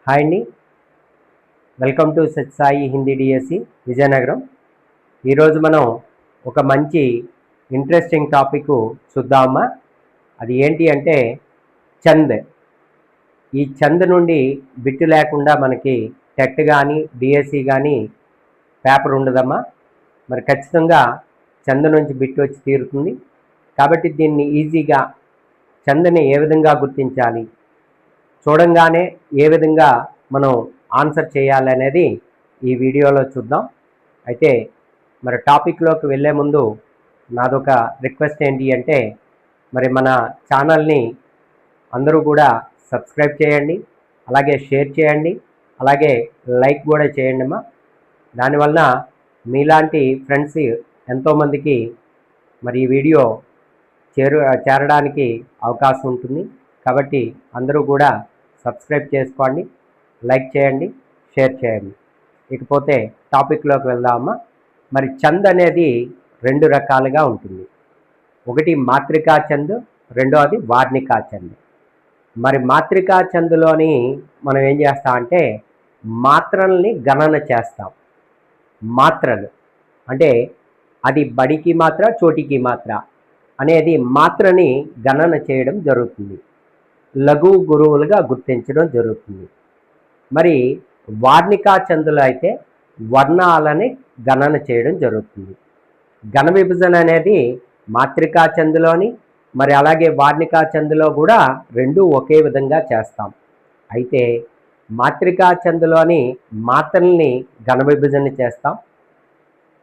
Hi అండి, welcome to Satsai Hindi DSC Vizianagaram. ఈరోజు మనం ఒక మంచి ఇంట్రెస్టింగ్ టాపిక్ చూద్దామా. అది ఏంటి అంటే చంద్. ఈ చంద్ నుండి బిట్టు లేకుండా మనకి టెట్ కానీ డిఎస్సి కానీ పేపర్ ఉండదమ్మా. మరి ఖచ్చితంగా చంద్ నుంచి బిట్టు వచ్చి తీరుతుంది. కాబట్టి దీన్ని ఈజీగా చంద్ని ఏ విధంగా గుర్తించాలి, చూడంగానే ఏ విధంగా మనం ఆన్సర్ చేయాలనేది ఈ వీడియోలో చూద్దాం. అయితే మరి టాపిక్లోకి వెళ్ళే ముందు నాదొక రిక్వెస్ట్ ఏంటి అంటే, మరి మన ఛానల్ని అందరూ కూడా సబ్స్క్రైబ్ చేయండి, అలాగే షేర్ చేయండి, అలాగే లైక్ కూడా చేయండి అమ్మా. దానివల్ల మీలాంటి ఫ్రెండ్స్ ఎంతోమందికి మరి ఈ వీడియో చేరడానికి అవకాశం ఉంటుంది. కాబట్టి అందరూ కూడా సబ్స్క్రైబ్ చేసుకోండి, లైక్ చేయండి, షేర్ చేయండి. ఇకపోతే టాపిక్లోకి వెళ్దామా. మరి చంద్ అనేది రెండు రకాలుగా ఉంటుంది. ఒకటి మాత్రికా చంద్, రెండోది వార్ణికా చంద్. మరి మాత్రికా చంద్లోని మనం ఏం చేస్తామంటే మాత్రల్ని గణన చేస్తాం. మాత్రలు అంటే అది బడికి మాత్ర, చోటికి మాత్ర అనేది మాత్రని గణన చేయడం జరుగుతుంది, లఘు గురువులుగా గుర్తించడం జరుగుతుంది. మరి వార్ణికా చందులో అయితే వర్ణాలని గణన చేయడం జరుగుతుంది. ఘన విభజన అనేది మాత్రికా చందులోని మరి అలాగే వార్ణికా చందులో కూడా రెండు ఒకే విధంగా చేస్తాం. అయితే మాత్రికా చందులోని మాత్రల్ని ఘన విభజన చేస్తాం.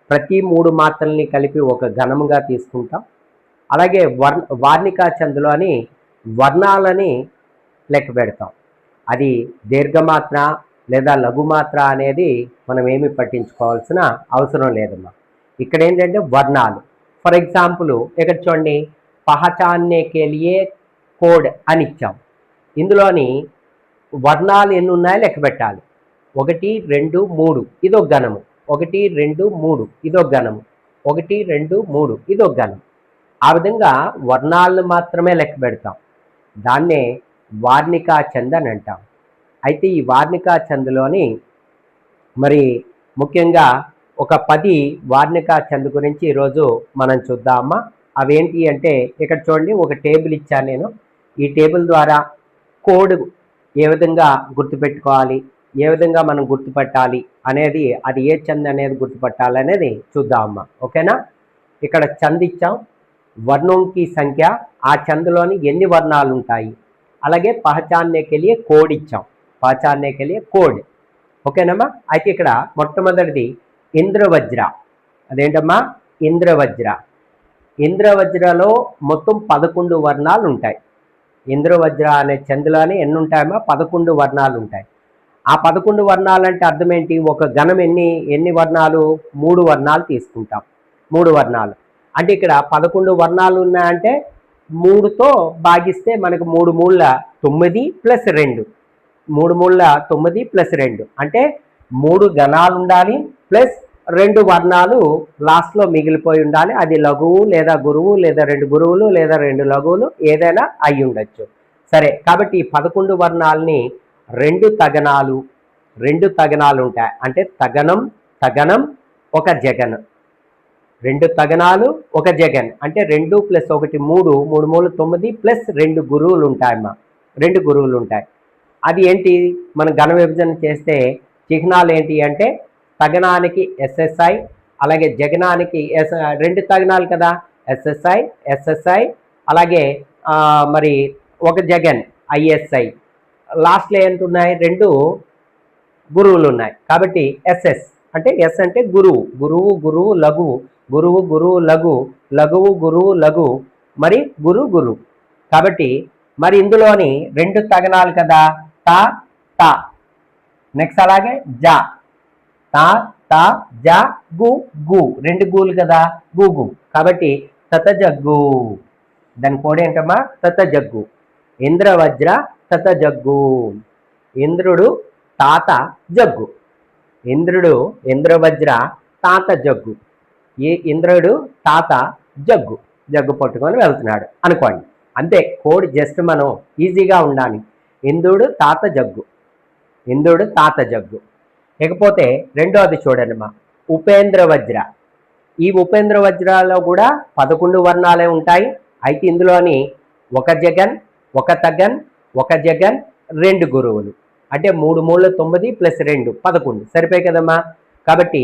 ప్రతి 3 మాత్రల్ని కలిపి ఒక ఘనముగా తీసుకుంటాం. అలాగే వార్ణికా చందులోని వర్ణాలని లెక్క పెడతాం. అది దీర్ఘమాత్ర లేదా లఘుమాత్ర అనేది మనం ఏమి పట్టించుకోవాల్సిన అవసరం లేదమ్మా. ఇక్కడ ఏంటంటే వర్ణాలు. ఫర్ ఎగ్జాంపుల్ ఇక్కడ చూడండి, పహచాన్నే కేలియే కోడ్ అని ఇచ్చాం. ఇందులోని వర్ణాలు ఎన్ని ఉన్నాయో లెక్క పెట్టాలి. 1 2 3 ఇదొక గణము, 1 2 3 ఇదొక గణము, 1 2 3 ఇదొక గణం. ఆ విధంగా వర్ణాలను మాత్రమే లెక్క పెడతాం. దాన్నే వార్ణికా చంద్ అని అంటాం. అయితే ఈ వార్ణికా చంద్లోని మరి ముఖ్యంగా ఒక 10 వార్ణికా చంద్ గురించి ఈరోజు మనం చూద్దామా. అవేంటి అంటే ఇక్కడ చూడండి, ఒక టేబుల్ ఇచ్చాను నేను. ఈ టేబుల్ ద్వారా కోడ్ ఏ విధంగా గుర్తుపెట్టుకోవాలి, ఏ విధంగా మనం గుర్తుపట్టాలి అనేది, అది ఏ చంద్ అనేది గుర్తుపట్టాలి అనేది చూద్దామమ్మా. ఓకేనా. ఇక్కడ చంద్ ఇచ్చాం, వర్ణంకి సంఖ్య, ఆ చంద్లోని ఎన్ని వర్ణాలు ఉంటాయి, అలాగే పహచాన్నే కెలియే కోడ్ ఇచ్చాం, పహచాన్నే కెలియే కోడ్. ఓకేనమ్మా. అయితే ఇక్కడ మొట్టమొదటిది ఇంద్రవజ్ర. అదేంటమ్మా ఇంద్రవజ్ర. ఇంద్రవజ్రలో మొత్తం 11 వర్ణాలు ఉంటాయి. ఇంద్రవజ్ర అనే చందులోనే ఎన్ని ఉంటాయమ్మా, 11 వర్ణాలు ఉంటాయి. ఆ 11 వర్ణాలు అంటే అర్థం ఏంటి, ఒక గణం ఎన్ని వర్ణాలు, 3 వర్ణాలు తీసుకుంటాం. 3 వర్ణాలు అంటే ఇక్కడ 11 వర్ణాలు ఉన్నాయంటే 3తో భాగిస్తే మనకు 3 మూళ్ళ 9 ప్లస్ 2, 3 మూళ్ళ 9 ప్లస్ 2 అంటే 3 గణాలు ఉండాలి, ప్లస్ 2 వర్ణాలు లాస్ట్లో మిగిలిపోయి ఉండాలి. అది లఘువు లేదా గురువు లేదా 2 గురువులు లేదా 2 లఘువులు ఏదైనా అయి ఉండొచ్చు. సరే, కాబట్టి ఈ 11 వర్ణాలని 2 తగనాలు ఉంటాయి. అంటే తగనం తగనం ఒక జగన్, 2 తగనాలు ఒక జగన్ అంటే 2 + 1 3, 3 మూడు 9 ప్లస్ 2 గురువులు ఉంటాయమ్మా. 2 గురువులు ఉంటాయి. అది ఏంటి, మనం ఘన విభజన చేస్తే చిహ్నాలు ఏంటి అంటే తగనానికి SSI, అలాగే జగనానికి 2 తగనాలు కదా, SSI, అలాగే మరి ఒక జగన్ ISI. లాస్ట్లో ఏంటున్నాయి, 2 గురువులు ఉన్నాయి. కాబట్టి SS అంటే ఎస్ అంటే గురువు, గురువు గురువు లఘువు, గురువు గురువు లఘు, లఘువు గురువు లఘు, మరి గురు. కాబట్టి మరి ఇందులోని 2 తగనాలు కదా, తా తా. నెక్స్ట్ అలాగే జా, తా తా జా గు గు, 2 గూలు కదా, గు. కాబట్టి తతజగ్గు. దాని కోడ్ ఏంటమ్మా, తతజగ్గు. ఇంద్రవజ్ర తతజగ్గు. ఇంద్రుడు తాత జగ్గు. ఇంద్రవజ్ర తాత జగ్గు. ఈ ఇంద్రుడు తాత జగ్గు పట్టుకొని వెళ్తున్నాడు అనుకోండి. అంతే, కోడ్ జస్ట్ మనం ఈజీగా ఉండాలి. ఇంద్రుడు తాత జగ్గు. ఇంద్రుడు తాత జగ్గు. ఇకపోతే రెండోది చూడండి మా ఉపేంద్ర వజ్ర. ఈ ఉపేంద్ర వజ్రాలో కూడా 11 వర్ణాలే ఉంటాయి. అయితే ఇందులోని ఒక జగన్, ఒక తగన్, ఒక జగన్, 2 గురువులు. అంటే 3 3 9 ప్లస్ 2 11 సరిపోయి కదమ్మా. కాబట్టి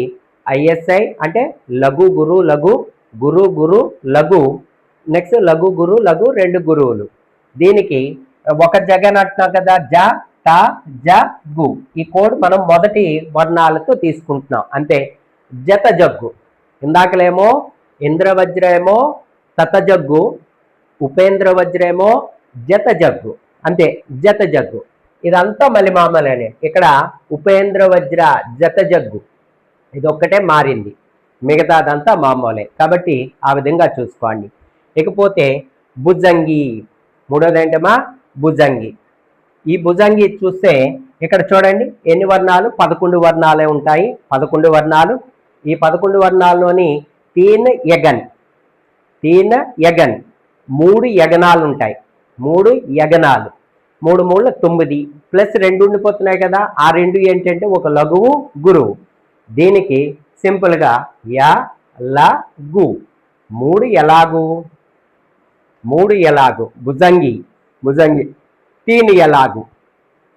ఐఎస్ఐ అంటే లఘు గురు లఘు, గురు గురు లఘు, నెక్స్ట్ లఘు గురు లఘు 2 గురువులు. దీనికి ఒక జగన్ అంటున్నాం కదా, జ ట జ గు. ఈ కోడ్ మనం మొదటి వర్ణాలతో తీసుకుంటున్నాం అంతే. జత జగ్గు, ఇందాకలేమో ఇంద్రవజ్ర ఏమో తత జగ్గు, ఉపేంద్ర వజ్ర ఏమో జత జగ్గు అంతే, జత జగ్గు. ఇదంతా మళ్ళీ మామూలేనే. ఇక్కడ ఉపేంద్ర వజ్ర జత జగ్గు ఇది ఒక్కటే మారింది, మిగతాదంతా మామూలే. కాబట్టి ఆ విధంగా చూసుకోండి. ఇకపోతే భుజంగి, మూడోది ఏంటమ్మా భుజంగి. ఈ భుజంగి చూస్తే ఇక్కడ చూడండి ఎన్ని వర్ణాలు, 11 వర్ణాలే ఉంటాయి. 11 వర్ణాలు. ఈ 11 వర్ణాల్లోని తీన్ యగన్, తీన్ యగన్ 3 యగనాలు ఉంటాయి. 3 యగనాలు, 3 3 9 ప్లస్ 2 ఉండిపోతున్నాయి కదా. ఆ 2 ఏంటంటే ఒక లఘువు గురువు. దీనికి సింపుల్గా య ల గు, 3 ఎలాగు, 3 ఎలాగు. భుజంగి, భుజంగి తీని ఎలాగు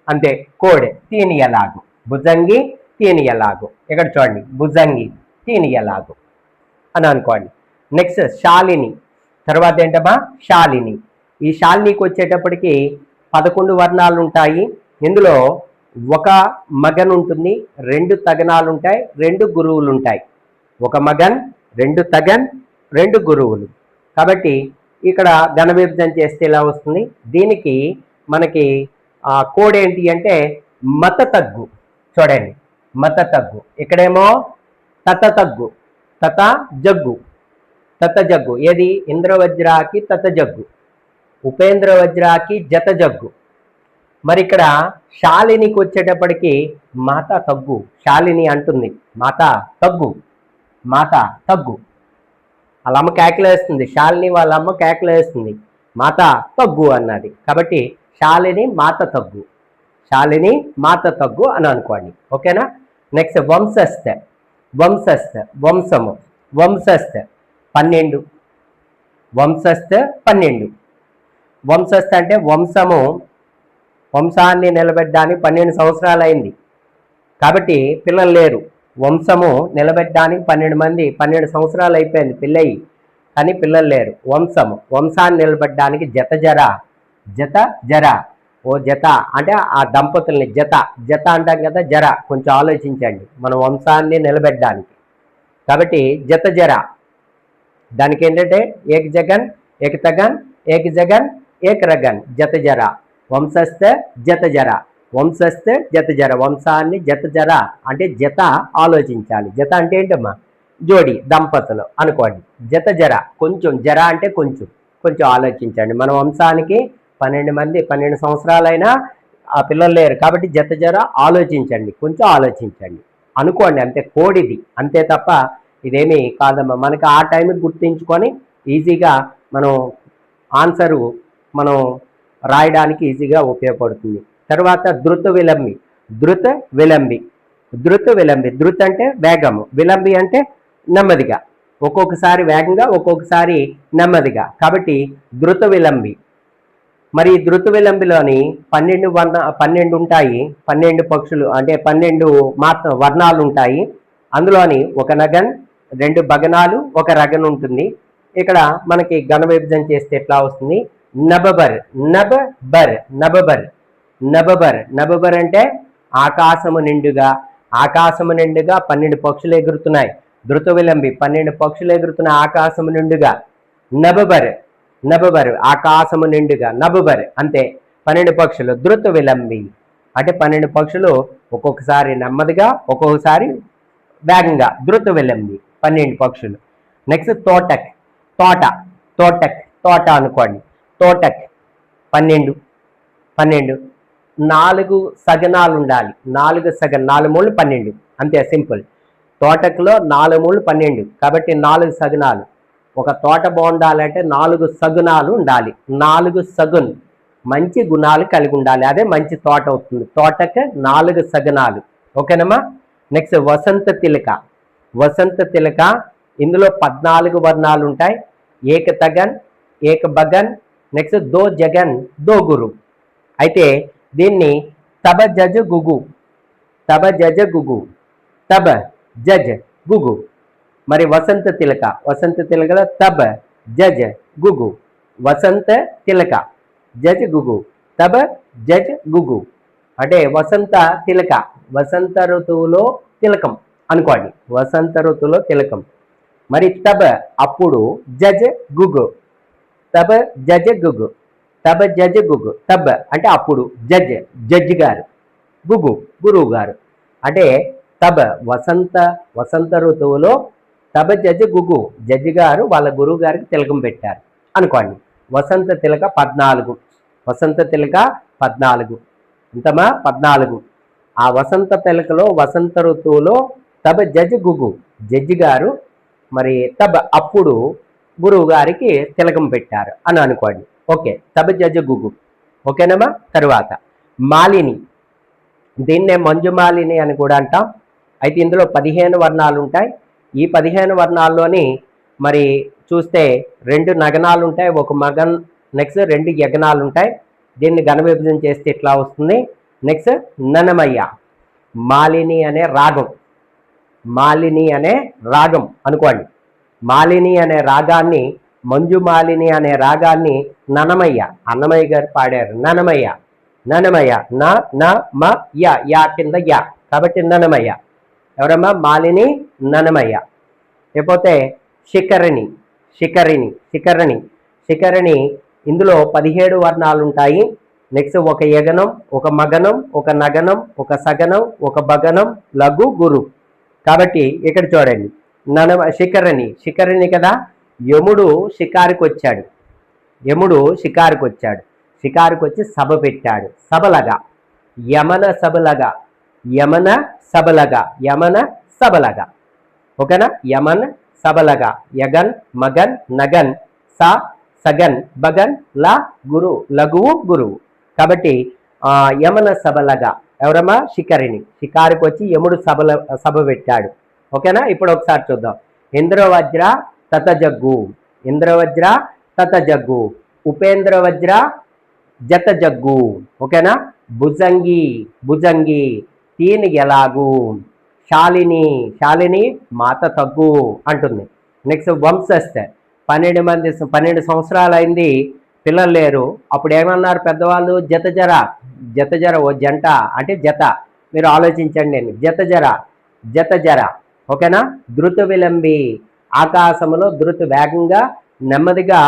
అంతే, కోడే తీని ఎలాగు. భుజంగి తీని ఎలాగు. ఇక్కడ చూడండి భుజంగి తీని ఎలాగు అని అనుకోండి. నెక్స్ట్ శాలిని, తర్వాత ఏంటమ్మా శాలిని. ఈ శాలినికి వచ్చేటప్పటికి 11 వర్ణాలు ఉంటాయి. ఇందులో ఒక మగన్ ఉంటుంది, 2 తగనాలు ఉంటాయి, 2 గురువులు ఉంటాయి. ఒక మగన్, 2 తగన్, 2 గురువులు. కాబట్టి ఇక్కడ ఘన విభజన చేస్తే ఇలా వస్తుంది. దీనికి మనకి కోడ్ ఏంటి అంటే మత తగ్గు. చూడండి మత తగ్గు. ఇక్కడేమో తత తగ్గు, తత జగ్గు, తత జగ్గు. ఏది ఇంద్రవజ్రాకి తత జగ్గు, ఉపేంద్ర వజ్రాకి జత జగ్గు. మరి ఇక్కడ శాలినికి వచ్చేటప్పటికి మాత తగ్గు. శాలిని అంటుంది మాత తగ్గు, మాత తగ్గు. వాళ్ళ అమ్మ కేకలేస్తుంది, శాలిని వాళ్ళ అమ్మ కేకలేస్తుంది, మాత తగ్గు అన్నది. కాబట్టి శాలిని మాత తగ్గు, శాలిని మాత తగ్గు అని అనుకోండి. ఓకేనా. నెక్స్ట్ వంశస్థ, వంశస్థ వంశము, వంశస్థ 12, వంశస్థ 12. వంశస్థ అంటే వంశము, వంశాన్ని నిలబెట్టడానికి 12 సంవత్సరాలు అయింది. కాబట్టి పిల్లలు లేరు. వంశము నిలబెట్టడానికి 12 మంది, 12 సంవత్సరాలు అయిపోయింది పిల్లయి, కానీ పిల్లలు లేరు. వంశము, వంశాన్ని నిలబెట్టడానికి జత జర, జత జర. ఓ జత అంటే ఆ దంపతుల్ని జత, జత అంటాం కదా, జర కొంచెం ఆలోచించండి మన వంశాన్ని నిలబెట్టడానికి. కాబట్టి జత జర. దానికి ఏంటంటే ఏక జగన్, ఏక తగన్, ఏక జగన్, ఏక రగన్, జత జర. వంశస్థ జత జర, వంశస్థ జత జర. వంశాన్ని జత జర అంటే జత ఆలోచించాలి. జత అంటే ఏంటమ్మా జోడి, దంపతులు అనుకోండి. జత జర, కొంచెం జర అంటే కొంచెం, కొంచెం ఆలోచించండి. మన వంశానికి 12 మంది, 12 సంవత్సరాలైనా ఆ పిల్లలు లేరు. కాబట్టి జత జర ఆలోచించండి, కొంచెం ఆలోచించండి అనుకోండి. అంతే కోడిది, అంతే తప్ప ఇదేమీ కాదమ్మా. మనకి ఆ టైంకి గుర్తించుకొని ఈజీగా మనం ఆన్సరు మనం రాయడానికి ఈజీగా ఉపయోగపడుతుంది. తర్వాత ధృత విలంబి, ధృత విలంబి, ధృత విలంబి. ధృత అంటే వేగము, విలంబి అంటే నెమ్మదిగా, ఒక్కొక్కసారి వేగంగా ఒక్కొక్కసారి నెమ్మదిగా. కాబట్టి ధృత విలంబి. మరి ధృత విలంబిలోని 12 ఉంటాయి, 12 పక్షులు అంటే 12 వర్ణాలు ఉంటాయి. అందులోని ఒక నగన్, 2 భగనాలు, ఒక రగన్ ఉంటుంది. ఇక్కడ మనకి ఘన విభజన చేస్తే ఎట్లా వస్తుంది, నబబర్, నబబర్, నబబర్, నబబర్. నబబర్ అంటే ఆకాశము నిండుగా, ఆకాశము నిండుగా 12 పక్షులు ఎగురుతున్నాయి. ధృత విలంబి 12 పక్షులు ఎగురుతున్నాయి ఆకాశము నిండుగా. నబబర్, నబబర్ ఆకాశము నిండుగా, నబబర్ అంతే 12 పక్షులు. ధృత విలంబి అంటే 12 పక్షులు ఒక్కొక్కసారి నెమ్మదిగా ఒక్కొక్కసారి వేగంగా. ధృత విలంబి 12 పక్షులు. నెక్స్ట్ తోటక్, తోట, తోటక్, తోట అనుకోండి. తోటక్ 12, 4 సగనాలు ఉండాలి. 4 సగన్, 4 మూళ్ళు 12 అంతే, సింపుల్. తోటకులో 4 మూళ్ళు 12 కాబట్టి 4 సగనాలు. ఒక తోట బాగుండాలంటే 4 సగునాలు ఉండాలి. 4 సగున్, మంచి గుణాలు కలిగి ఉండాలి. అదే మంచి తోట అవుతుంది. తోటకు 4 సగనాలు. ఓకేనమ్మా. నెక్స్ట్ వసంత తిలక. వసంత తిలక ఇందులో 14 వర్ణాలు ఉంటాయి. ఏక తగన్, ఏక బగన్, నెక్స్ట్ దో జగన్, దో గురు. అయితే దీన్ని తబ జజ గుగు, తబ జజ గుగు, తబ జజ్ గుగు. మరి వసంత తిలక, వసంత తిలకలో తబ జజ్ గుగు, వసంత తిలక జజ్ గుగు, తబ జజ్ గుగు. అంటే వసంత తిలక, వసంత ఋతువులో తిలకం అనుకోండి, వసంత ఋతువులో తిలకం. మరి తబ అప్పుడు, జజ్ గుగు, తబ జజ్ గుగు, తబ జజ్ గుగు. తబ అంటే అప్పుడు, జజ్ జడ్జి గారు, గుగు గురువు గారు. అంటే తబ వసంత ఋతువులో తబ జజ్ గుగు, జడ్జి గారు వాళ్ళ గురువు గారికి తిలకం పెట్టారు అనుకోండి. వసంత తిలక 14, వసంత తిలక 14 ఎంతమా 14. ఆ వసంత తిలకలో వసంత ఋతువులో తబ జజ్ గుగు, జడ్జి గారు మరి తబ అప్పుడు గురువు గారికి తిలకం పెట్టారు అని అనుకోండి. ఓకే, తబ జజ్ గుగు. ఓకేనమ్మా. తరువాత మాలిని, దీన్నే మంజుమాలిని అని కూడా అంటాం. అయితే ఇందులో 15 వర్ణాలు ఉంటాయి. ఈ 15 వర్ణాల్లోని మరి చూస్తే 2 నగనాలు ఉంటాయి, ఒక మగన్, నెక్స్ట్ 2 యగనాలు ఉంటాయి. దీన్ని ఘన విభజన చేస్తే ఇట్లా వస్తుంది. నెక్స్ట్ ననమయ్య. మాలిని అనే రాగం, మాలిని అనే రాగం అనుకోండి. మాలిని అనే రాగాన్ని, మంజుమాలిని అనే రాగాన్ని ననమయ్య, అన్నమయ్య గారు పాడారు. ననమయ్య, ననమయ్య, న మ యా కింద యా, కాబట్టి ననమయ్య. ఎవరమ్మా? మాలిని, ననమయ్య. లేకపోతే శిఖరిణి, శిఖరిణి, శిఖరిణి, శిఖరిణి ఇందులో 17 వర్ణాలు ఉంటాయి. నెక్స్ట్ ఒక యగనం, ఒక మగనం, ఒక నగనం, ఒక సగనం, ఒక భగనం, లఘు, గురు. కాబట్టి ఇక్కడ చూడండి, శిఖరిణి, శిఖరిణి కదా. యముడు షికారుకి వచ్చాడు, యముడు షికారుకి వచ్చాడు, షికారుకి వచ్చి సభ పెట్టాడు. సభలగా, యమన సభలగా, యమన సభలగా, యమన సభలగా. ఓకేనా. యమన్ సభలగా, యగన్, మగన్, నగన్, సా, సగన్, బగన్, లా, గురు, లఘువు, గురువు. కాబట్టి యమన సభలగా ఎవరమ్మా? శిఖరిని. షికారుకి వచ్చి యముడు సభ పెట్టాడు. ఓకేనా. ఇప్పుడు ఒకసారి చూద్దాం. ఇంద్రవజ్ర తతజగ్గు, ఇంద్రవజ్ర తతజగ్గు, ఉపేంద్రవజ్ర జతజగ్గు. ఓకేనా. భుజంగి, భుజంగి, తీని ఎలాగు, శాలిని, శాలిని మాత తగ్గు అంటుంది. నెక్స్ట్ వంశస్థ, 12 సంవత్సరాలు అయింది, పిల్లలు లేరు. అప్పుడు ఏమన్నారు పెద్దవాళ్ళు? జతజర, జతజర, ఓ జంట అంటే జత. మీరు ఆలోచించండి. జతజర, జతజర. ఓకేనా. ధృత విలంబి, ఆకాశంలో ధృత వేగంగా నెమ్మదిగా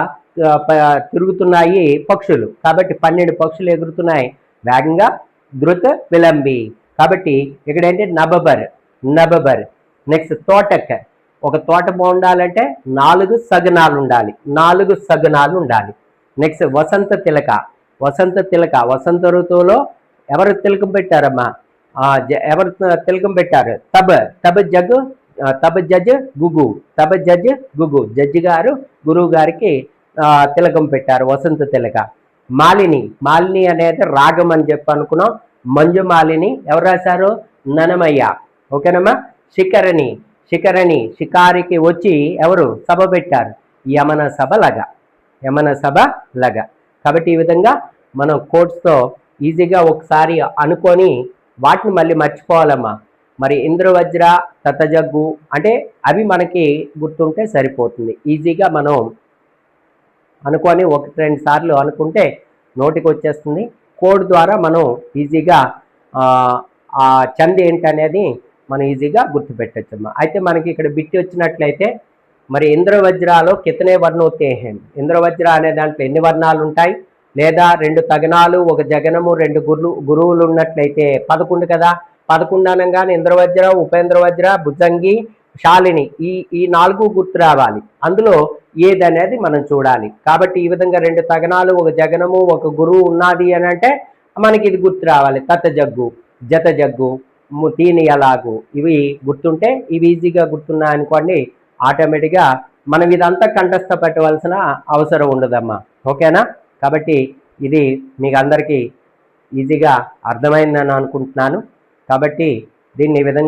తిరుగుతున్నాయి పక్షులు. కాబట్టి 12 పక్షులు ఎగురుతున్నాయి వేగంగా. ధృత విలంబి. కాబట్టి ఇక్కడ ఏంటి? నబబర్, నబబర్. నెక్స్ట్ తోటక్, ఒక తోట బాగుండాలంటే 4 సగనాలు ఉండాలి, 4 సగనాలు ఉండాలి. నెక్స్ట్ వసంత తిలక, వసంత తిలక, వసంత ఋతువులో ఎవరు తిలకం పెట్టారమ్మా? ఎవరు తిలకం పెట్టారు? తబ, తబ జగ్, తబ జజ్ గుగు, తబ జజ్ గుగు, జడ్జి గారు గురువు గారికి తిలకం పెట్టారు, వసంత తిలక. మాలిని, మాలిని అనేది రాగం అని చెప్పి అనుకున్నాం. మంజు మాలిని ఎవరు రాశారు? ననమయ్య. ఓకేనమ్మా. శిఖరిణి, శిఖరిణి, షికారికి వచ్చి ఎవరు సభ పెట్టారు? యమన సభ లగ, యమన సభ లగ. కాబట్టి ఈ విధంగా మనం కోడ్స్తో ఈజీగా ఒకసారి అనుకొని వాటిని మళ్ళీ మర్చిపోవాలమ్మా. మరి ఇంద్రవజ్ర తతజగ్గు అంటే అవి మనకి గుర్తుంటే సరిపోతుంది. ఈజీగా మనం అనుకొని 1-2 సార్లు అనుకుంటే నోటికి వచ్చేస్తుంది. కోడ్ ద్వారా మనం ఈజీగా ఆ చంద్ ఏంటనేది మనం ఈజీగా గుర్తుపెట్టచ్చమ్మా. అయితే మనకి ఇక్కడ బిట్టి వచ్చినట్లయితే మరి ఇంద్రవజ్రాలో కితనే వర్ణోతే హై, ఇంద్రవజ్ర అనే దాంట్లో ఎన్ని వర్ణాలు ఉంటాయి? లేదా 2 తగనాలు, 1 జగనము, 2 గురువులు ఉన్నట్లయితే 11 కదా. 11 అనగానే ఇంద్రవజ్ర, ఉపేంద్రవజ్ర, భుజంగి, శాలిని, ఈ 4 గుర్తు రావాలి. అందులో ఏదనేది మనం చూడాలి. కాబట్టి ఈ విధంగా 2 తగనాలు, 1 జగనము, 1 గురువు ఉన్నది అని అంటే మనకి ఇది గుర్తు రావాలి. తతజగ్గు, జతజగ్గు, తీని ఎలాగు, ఇవి గుర్తుంటే ఇవి ఈజీగా గుర్తున్నాయనుకోండి, ఆటోమేటిక్గా మనం ఇదంతా కంఠస్థ పెట్టవలసిన అవసరం ఉండదమ్మా. ఓకేనా. కాబట్టి ఇది మీకు అందరికీ ఈజీగా అర్థమైందని అనుకుంటున్నాను. కాబట్టి దీన్ని ఈ విధంగా